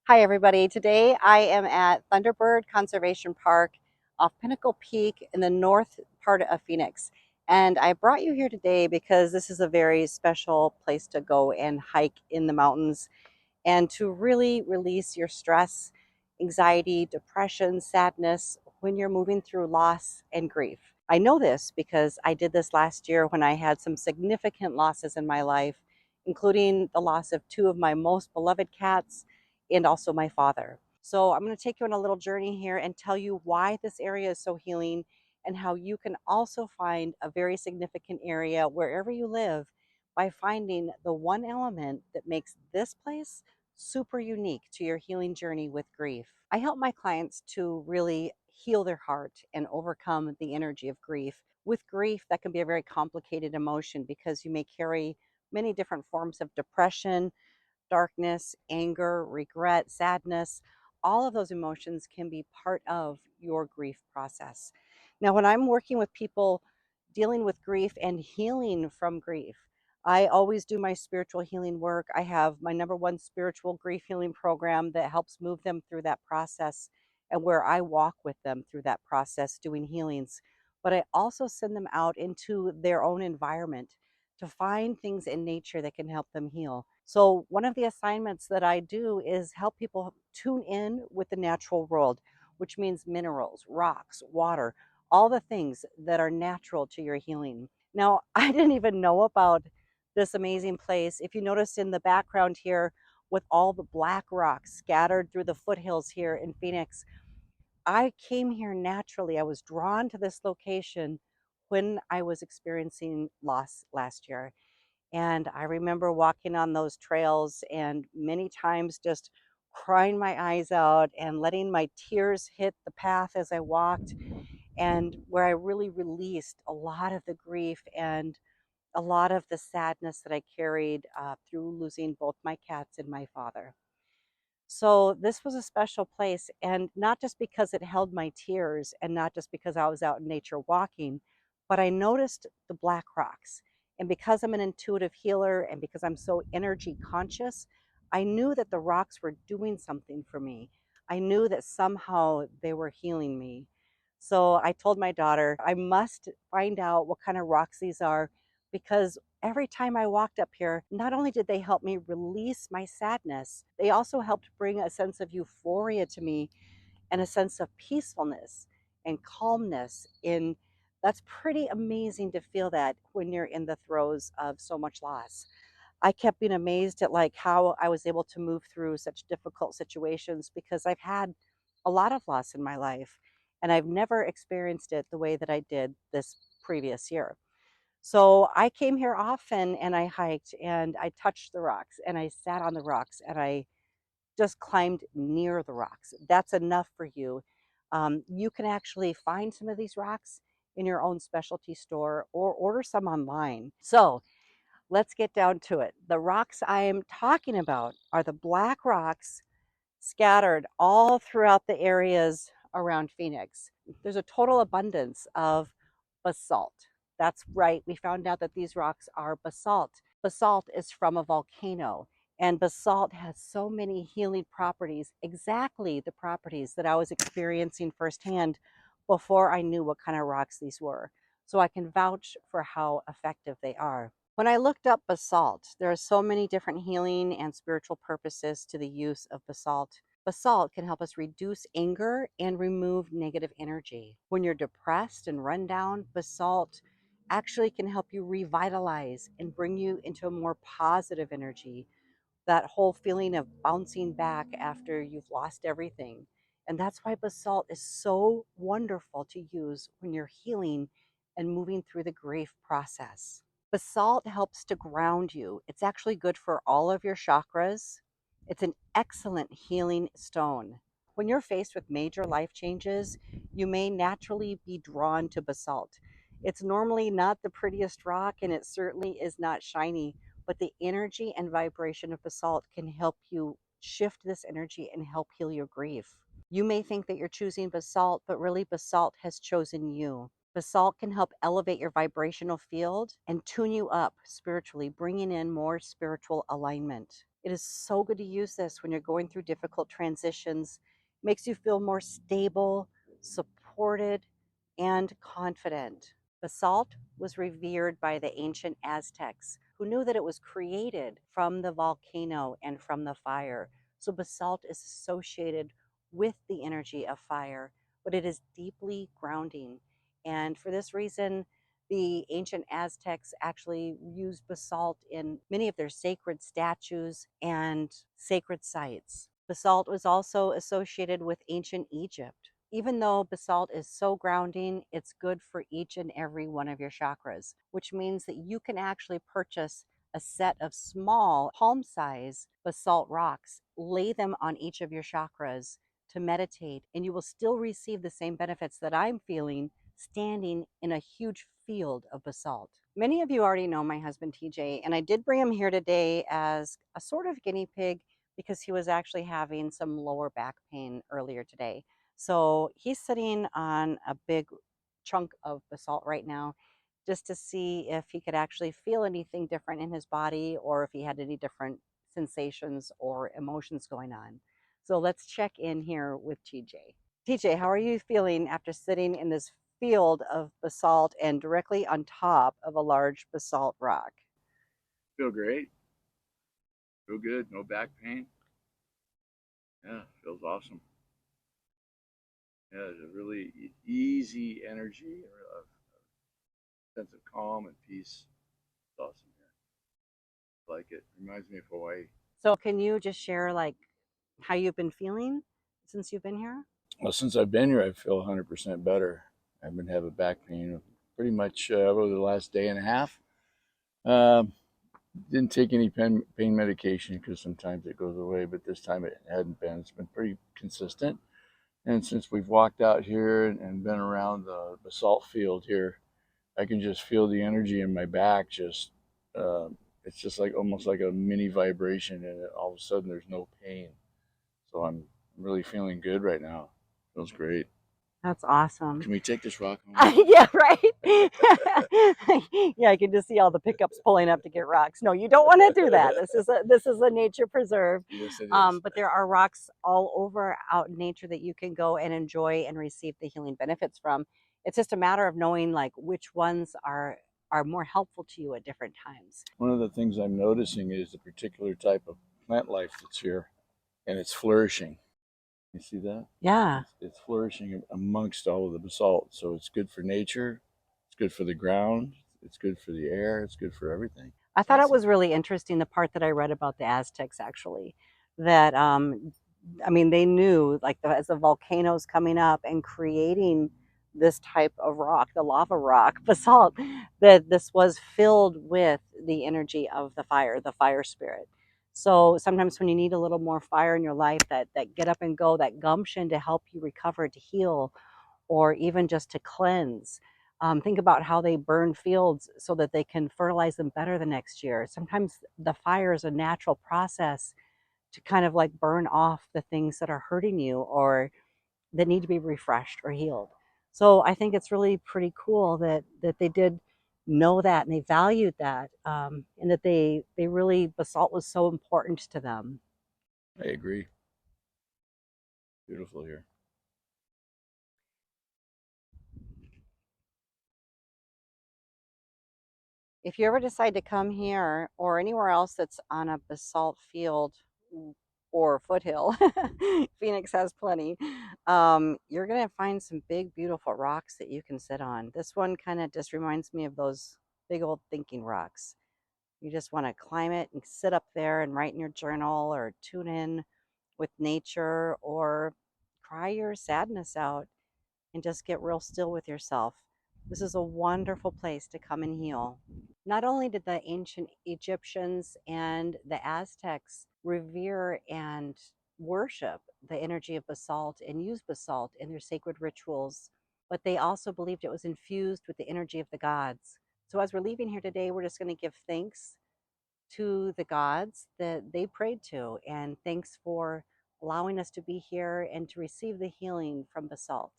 Hi, everybody. Today I am at Thunderbird Conservation Park off Pinnacle Peak in the north part of Phoenix. And I brought you here today because this is a very special place to go and hike in the mountains and to really release your stress, anxiety, depression, sadness when you're moving through loss and grief. I know this because I did this last year when I had some significant losses in my life, including the loss of two of my most beloved cats and also my father. So I'm going to take you on a little journey here and tell you why this area is so healing and how you can also find a very significant area wherever you live by finding the one element that makes this place super unique to your healing journey with grief. I help my clients to really heal their heart and overcome the energy of grief. With grief, that can be a very complicated emotion because you may carry many different forms of depression, darkness, anger, regret, sadness. All of those emotions can be part of your grief process. Now, when I'm working with people dealing with grief and healing from grief, I always do my spiritual healing work. I have my number one spiritual grief healing program that helps move them through that process and where I walk with them through that process doing healings. But I also send them out into their own environment to find things in nature that can help them heal. So, one of the assignments that I do is help people tune in with the natural world, which means minerals, rocks, water, all the things that are natural to your healing. Now, I didn't even know about this amazing place. If you notice in the background here, with all the black rocks scattered through the foothills here in Phoenix, I came here naturally. I was drawn to this location when I was experiencing loss last year. And I remember walking on those trails and many times just crying my eyes out and letting my tears hit the path as I walked, and where I really released a lot of the grief and a lot of the sadness that I carried through losing both my cats and my father. So this was a special place, and not just because it held my tears and not just because I was out in nature walking, but I noticed the black rocks. And because I'm an intuitive healer and because I'm so energy conscious, I knew that the rocks were doing something for me. I knew that somehow they were healing me. So I told my daughter, I must find out what kind of rocks these are, because every time I walked up here, not only did they help me release my sadness, they also helped bring a sense of euphoria to me and a sense of peacefulness and calmness in that's pretty amazing to feel that when you're in the throes of so much loss. I kept being amazed at like how I was able to move through such difficult situations because I've had a lot of loss in my life and I've never experienced it the way that I did this previous year. So I came here often and I hiked and I touched the rocks and I sat on the rocks and I just climbed near the rocks. That's enough for you. You can actually find some of these rocks in your own specialty store or order some online. So let's get down to it. The rocks I am talking about are the black rocks scattered all throughout the areas around Phoenix. There's a total abundance of basalt. That's right, we found out that these rocks are basalt. Basalt is from a volcano, and basalt has so many healing properties, exactly the properties that I was experiencing firsthand before I knew what kind of rocks these were. So I can vouch for how effective they are. When I looked up basalt, there are so many different healing and spiritual purposes to the use of basalt. Basalt can help us reduce anger and remove negative energy. When you're depressed and run down, basalt actually can help you revitalize and bring you into a more positive energy. That whole feeling of bouncing back after you've lost everything. And that's why basalt is so wonderful to use when you're healing and moving through the grief process. Basalt helps to ground you. It's actually good for all of your chakras. It's an excellent healing stone. When you're faced with major life changes, you may naturally be drawn to basalt. It's normally not the prettiest rock and it certainly is not shiny, but the energy and vibration of basalt can help you shift this energy and help heal your grief. You may think that you're choosing basalt, but really basalt has chosen you. Basalt can help elevate your vibrational field and tune you up spiritually, bringing in more spiritual alignment. It is so good to use this when you're going through difficult transitions. Makes you feel more stable, supported, and confident. Basalt was revered by the ancient Aztecs, who knew that it was created from the volcano and from the fire. So basalt is associated with the energy of fire, but it is deeply grounding. And for this reason, the ancient Aztecs actually used basalt in many of their sacred statues and sacred sites. Basalt was also associated with ancient Egypt. Even though basalt is so grounding, it's good for each and every one of your chakras, which means that you can actually purchase a set of small palm size basalt rocks, lay them on each of your chakras to meditate, and you will still receive the same benefits that I'm feeling standing in a huge field of basalt. Many of you already know my husband TJ, and I did bring him here today as a sort of guinea pig because he was actually having some lower back pain earlier today. So he's sitting on a big chunk of basalt right now just to see if he could actually feel anything different in his body or if he had any different sensations or emotions going on. So let's check in here with TJ. TJ, how are you feeling after sitting in this field of basalt and directly on top of a large basalt rock? Feel great. Feel good. No back pain. Yeah, feels awesome. Yeah, there's a really easy energy, a sense of calm and peace. It's awesome here. Like it. Reminds me of Hawaii. So can you just share like how you've been feeling since you've been here? Well, since I've been here, I feel 100% better. I've been having back pain pretty much over the last day and a half. Um, didn't take any pain medication because sometimes it goes away, but this time it hadn't been. It's been pretty consistent. And since we've walked out here and been around the basalt field here, I can just feel the energy in my back. Uh, it's just like almost like a mini vibration, and all of a sudden there's no pain. So I'm really feeling good right now. Feels great. That's awesome. Can we take this rock home? Yeah, right. Yeah, I can just see all the pickups pulling up to get rocks. No, you don't want to do that. This is a nature preserve. Yes, it is. But there are rocks all over out in nature that you can go and enjoy and receive the healing benefits from. It's just a matter of knowing like which ones are more helpful to you at different times. One of the things I'm noticing is the particular type of plant life that's here, and it's flourishing. You see that? Yeah. It's flourishing amongst all of the basalt. So it's good for nature. It's good for the ground. It's good for the air. It's good for everything. I thought it was really interesting the part that I read about the Aztecs actually, that I mean they knew like as the volcanoes coming up and creating this type of rock, the lava rock, basalt, that this was filled with the energy of the fire spirit. So sometimes when you need a little more fire in your life, that get up and go, that gumption to help you recover, to heal, or even just to cleanse. Think about how they burn fields so that they can fertilize them better the next year. Sometimes the fire is a natural process to kind of like burn off the things that are hurting you or that need to be refreshed or healed. So I think it's really pretty cool that they did know that and they valued that, and that they really basalt was so important to them. I agree. Beautiful here. If you ever decide to come here or anywhere else that's on a basalt field or foothill, Phoenix has plenty, you're going to find some big, beautiful rocks that you can sit on. This one kind of just reminds me of those big old thinking rocks. You just want to climb it and sit up there and write in your journal or tune in with nature or cry your sadness out and just get real still with yourself. This is a wonderful place to come and heal. Not only did the ancient Egyptians and the Aztecs revere and worship the energy of basalt and use basalt in their sacred rituals, but they also believed it was infused with the energy of the gods. So as we're leaving here today, we're just going to give thanks to the gods that they prayed to, and thanks for allowing us to be here and to receive the healing from basalt.